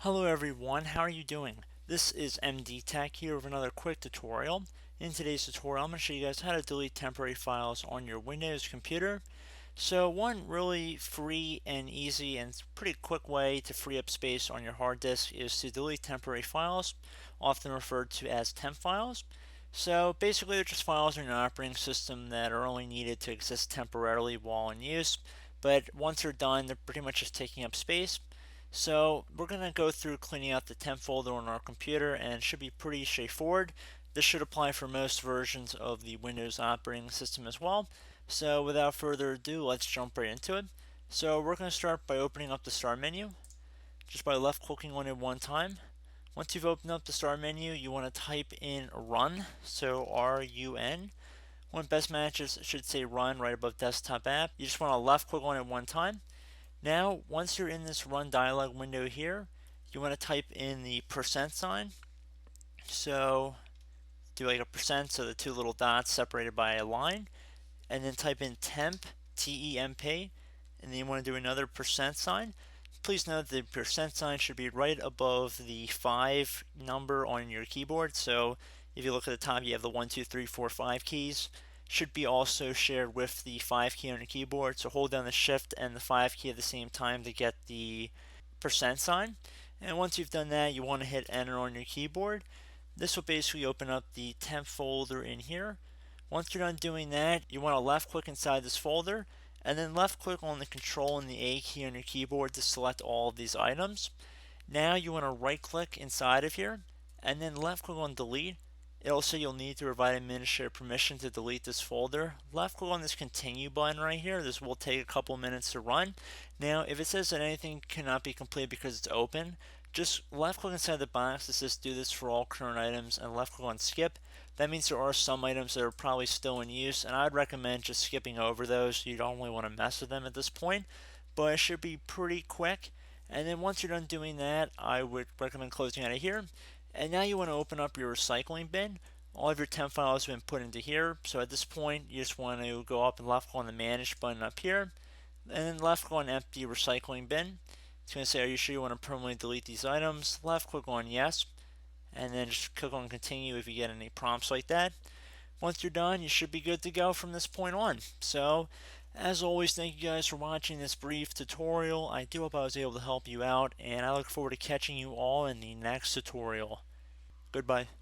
Hello everyone, how are you doing? This is MD Tech here with another quick tutorial. In today's tutorial, I'm going to show you guys how to delete temporary files on your Windows computer. So one really free and easy and pretty quick way to free up space on your hard disk is to delete temporary files, often referred to as temp files. So basically they're just files in your operating system that are only needed to exist temporarily while in use, but once they're done, they're pretty much just taking up space. So we're going to go through cleaning out the temp folder on our computer, and it should be pretty straightforward. This should apply for most versions of the Windows operating system as well. So without further ado, let's jump right into it. So we're going to start by opening up the start menu, just by left clicking on it one time. Once you've opened up the start menu, you want to type in run, so R-U-N. When best matches should say run right above desktop app. You just want to left click on it one time. Now, once you're in this run dialog window here, you want to type in the percent sign. So do like a percent, so the two little dots separated by a line, and then type in temp, T-E-M-P, and then you want to do another percent sign. Please note the percent sign should be right above the 5 number on your keyboard. So if you look at the top, you have the 1, 2, 3, 4, 5 keys. Should be also shared with the 5 key on your keyboard. So hold down the shift and the 5 key at the same time to get the percent sign. And once you've done that, you want to hit enter on your keyboard. This will basically open up the temp folder in here. Once you're done doing that, you want to left click inside this folder and then left click on the control and the A key on your keyboard to select all of these items. Now you want to right click inside of here and then left click on delete. It'll say you'll need to provide administrator permission to delete this folder. Left click on this continue button right here. This will take a couple minutes to run. Now if it says that anything cannot be completed because it's open, just left click inside the box that says do this for all current items and left click on skip. That means there are some items that are probably still in use, and I'd recommend just skipping over those. You don't really want to mess with them at this point, but it should be pretty quick. And then once you're done doing that, I would recommend closing out of here. And now you want to open up your recycling bin. All of your temp files have been put into here, so at this point you just want to go up and left click on the manage button up here, and then left click on empty recycling bin. It's going to say, are you sure you want to permanently delete these items? Left click on yes, and then just click on continue if you get any prompts like that. Once you're done, you should be good to go from this point on. So, as always, thank you guys for watching this brief tutorial. I do hope I was able to help you out, and I look forward to catching you all in the next tutorial. Goodbye.